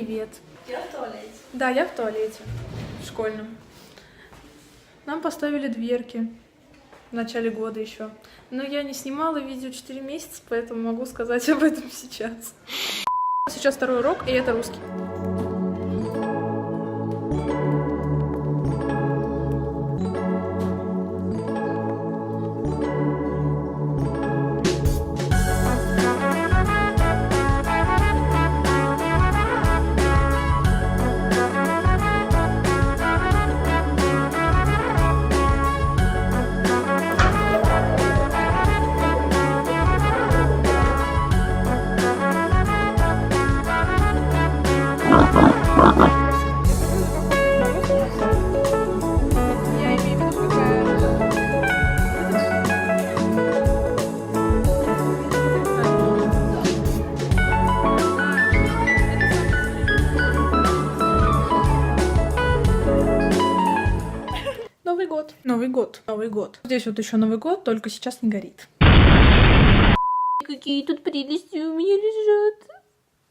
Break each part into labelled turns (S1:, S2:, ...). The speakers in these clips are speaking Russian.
S1: привет.
S2: Я в туалете.
S1: Да, я в туалете. В школьном. Нам поставили дверки. В начале года еще. Но я не снимала видео 4 месяца, поэтому могу сказать об этом сейчас. Сейчас второй урок, и это русский. Новый год. Новый год. Новый год. Здесь вот еще Новый год, только сейчас не горит.
S2: Какие тут прелести у меня лежат.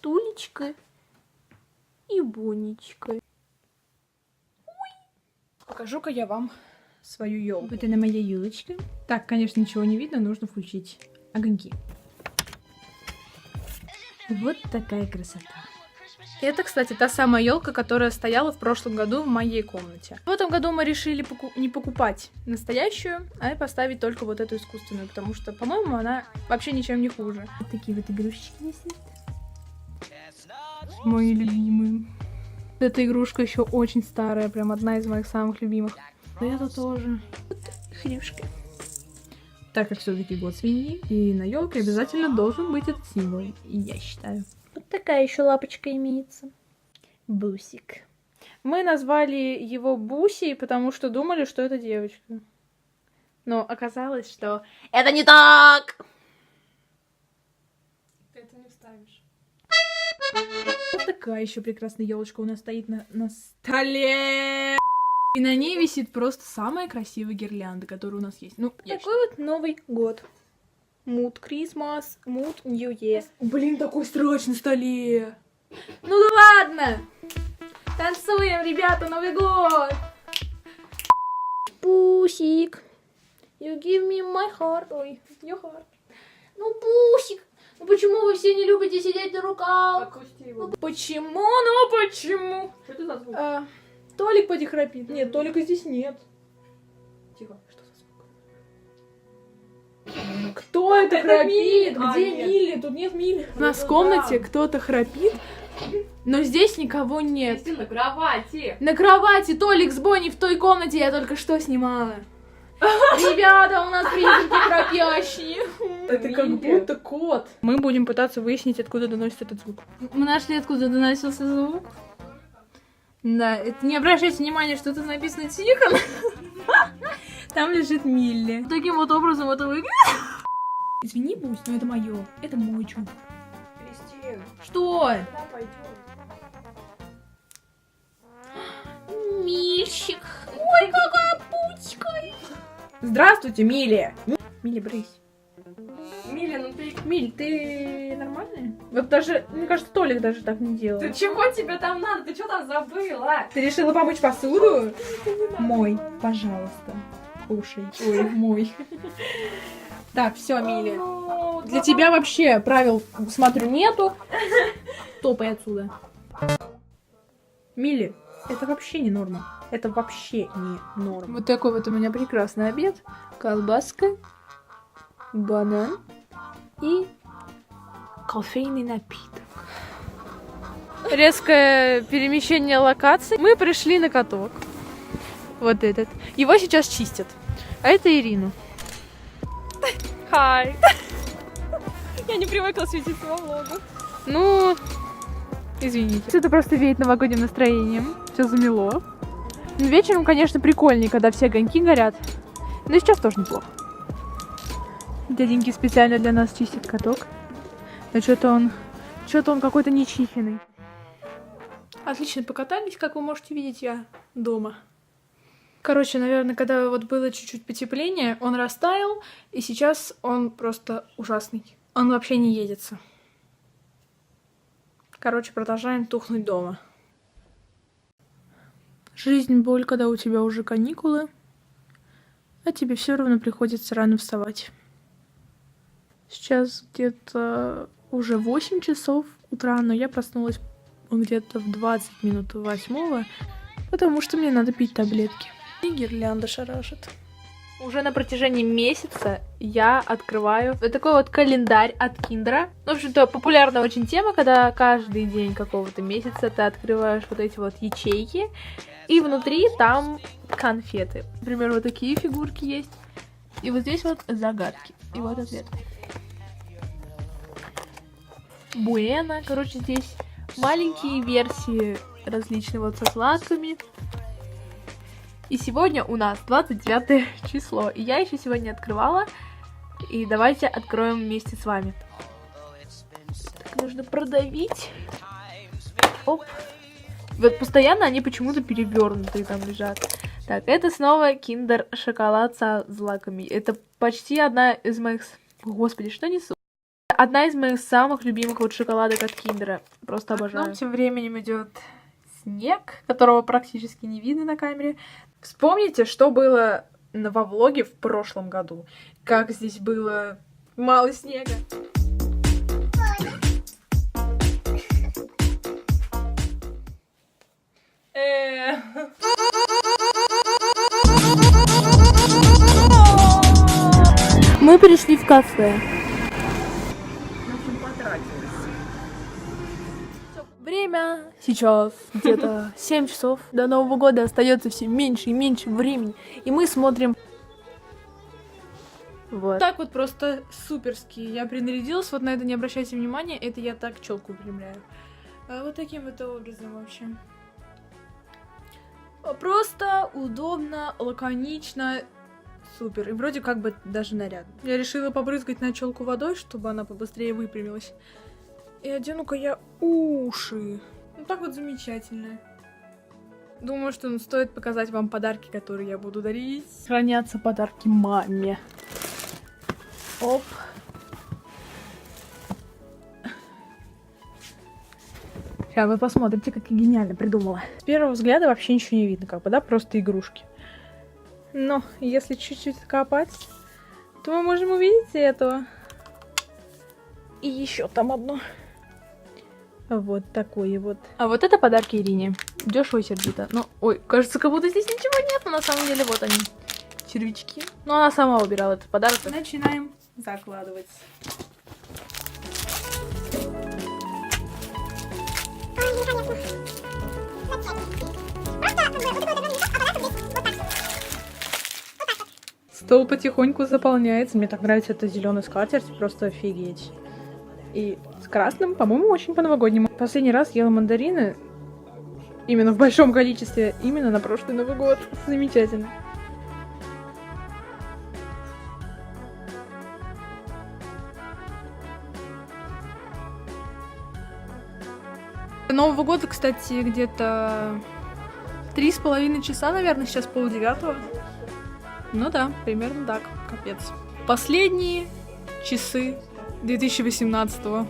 S2: Тулечка и Бонечка.
S1: Покажу-ка я вам свою елку.
S2: Вот она моя елочка.
S1: Так, конечно, ничего не видно, нужно включить огоньки.
S2: Вот такая красота.
S1: Это, кстати, та самая елка, которая стояла в прошлом году в моей комнате. В этом году мы решили не покупать настоящую, а поставить только вот эту искусственную, потому что, по-моему, она вообще ничем не хуже.
S2: Вот такие вот игрушечки висят.
S1: Мои любимые. Эта игрушка еще очень старая, прям одна из моих самых любимых. Это тоже.
S2: Хрюшка.
S1: Так как все-таки год свиньи, и на елке обязательно должен быть этот символ, и я считаю.
S2: Вот такая еще лапочка имеется. Бусик.
S1: Мы назвали его Бусей, потому что думали, что это девочка. Но оказалось, что
S2: это не так!
S1: ты это не вставишь. Вот такая еще прекрасная елочка у нас стоит на столе. И на ней висит просто самая красивая гирлянда, которая у нас есть. Ну,
S2: Такой вот Новый год. Mood Christmas, Mood New Year.
S1: Блин, такой страч на столе.
S2: Ну да ладно! Танцуем, ребята, Новый год! Пусик, you give me my heart. Ой, your heart. Ну, Пусик, ну почему вы все не любите сидеть на руках?
S1: Отпусти его. Почему? Ну почему? Что это за звук? Толик поди храпит. Нет, Толика здесь нет. Тихо, что за звук? Кто это храпит? Где Милли? Тут нет Милли. У нас в комнате кто-то храпит, но здесь никого нет.
S3: На кровати.
S1: На кровати Толик с Бонни в той комнате я только что снимала. Ребята, у нас призраки храпящие. Это как будто кот. Мы будем пытаться выяснить, откуда доносится этот звук.
S2: Мы нашли, откуда доносился звук. Да, это не обращайте внимания, что тут написано Тихон. Там лежит Милли. Таким вот образом это выглядит.
S1: Извини, Бусь, но это мое. Это мой чудо.
S3: Кристина,
S1: Что?
S3: куда пойдем?
S2: Мильчик. Ой, какая пучка.
S1: Здравствуйте, Милли. Милли, брысь.
S3: Миля, ну ты...
S1: Миль, ты нормальная? Вот даже, мне кажется, Толик даже так не делал.
S3: Ты чего тебе там надо? Ты что там забыла?
S1: Ты решила помыть посуду? Мой, пожалуйста. Кушай. Ой, мой. Так, все, Милли. Для тебя вообще правил, смотрю, нету. Топай отсюда. Милли, это вообще не норма. Это вообще не норма. Вот такой вот у меня прекрасный обед. Колбаска, банан и кофейный напиток. Резкое перемещение локаций. Мы пришли на каток. Вот этот. Его сейчас чистят. А это Ирину. Хай.
S3: Я не привыкла светиться во влогу.
S1: Ну, извините. Это просто веет новогодним настроением. Все замело. Вечером, конечно, прикольнее, когда все огоньки горят. Но сейчас тоже неплохо. Дяденьки специально для нас чистит каток. Но что-то он какой-то нечищенный. Отлично покатались, как вы можете видеть, я дома. Короче, наверное, когда вот было чуть-чуть потепление, он растаял, и сейчас он просто ужасный. Он вообще не едется.
S2: Короче, продолжаем тухнуть дома. Жизнь боль, когда у тебя уже каникулы, а тебе все равно приходится рано вставать. Сейчас где-то уже 8 часов утра, но я проснулась где-то в 20 минут 8, потому что мне надо пить таблетки. И гирлянда шарашит. Уже на протяжении месяца я открываю вот такой вот календарь от Киндера. В общем-то, популярная очень тема, когда каждый день какого-то месяца ты открываешь вот эти вот ячейки, и внутри там конфеты. Например, вот такие фигурки есть. И вот здесь вот загадки. И вот ответ. Буэна. Короче, здесь маленькие версии различные вот со сладками. И сегодня у нас 29 число. И я еще сегодня открывала. И давайте откроем вместе с вами. Так, нужно продавить. Оп. Вот постоянно они почему-то перевернутые там лежат. Так, это снова Киндер шоколад со злаками. Это почти одна из моих... Господи, что несу? Одна из моих самых любимых вот шоколадок от Киндера. Просто обожаю. Окном тем временем идет снег, которого практически не видно на камере. Вспомните, что было во влоге в прошлом году. Как здесь было мало снега. Мы пришли в кафе. Время сейчас где-то 7 часов. До Нового года остается все меньше и меньше времени. И мы смотрим... Вот. Так вот просто суперски. Я принарядилась, вот на это не обращайте внимания. Это я так челку выпрямляю. Вот таким вот образом вообще. Просто, удобно, лаконично. Супер. И вроде как бы даже нарядно. Я решила побрызгать на челку водой, чтобы она побыстрее выпрямилась. И одену-ка я уши. Ну так вот замечательно. Думаю, что стоит показать вам подарки, которые я буду дарить. Хранятся подарки маме. Оп. Сейчас вы посмотрите, как я гениально придумала. С первого взгляда вообще ничего не видно, как бы, да, просто игрушки. Но если чуть-чуть копать, то мы можем увидеть этого. И еще там одно. Вот такое вот. А вот это подарки Ирине. Дешево и сердито. Ну, ой, кажется, как будто здесь ничего нет, но на самом деле вот они. Червячки. Но она сама убирала этот подарок. Начинаем закладывать. Стол потихоньку заполняется. Мне так нравится эта зеленая скатерть, просто офигеть. И с красным, по-моему, очень по-новогоднему. Последний раз ела мандарины именно в большом количестве, именно на прошлый Новый год. Замечательно. Нового года, кстати, где-то 3,5 часа, наверное, сейчас 8:30. Ну да, примерно так, капец. Последние часы 2018-го.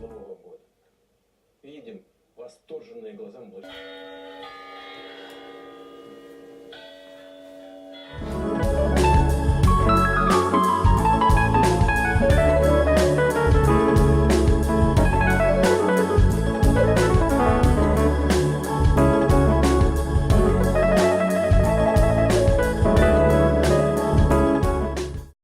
S4: Нового года. Видим восторженные глаза молодежи.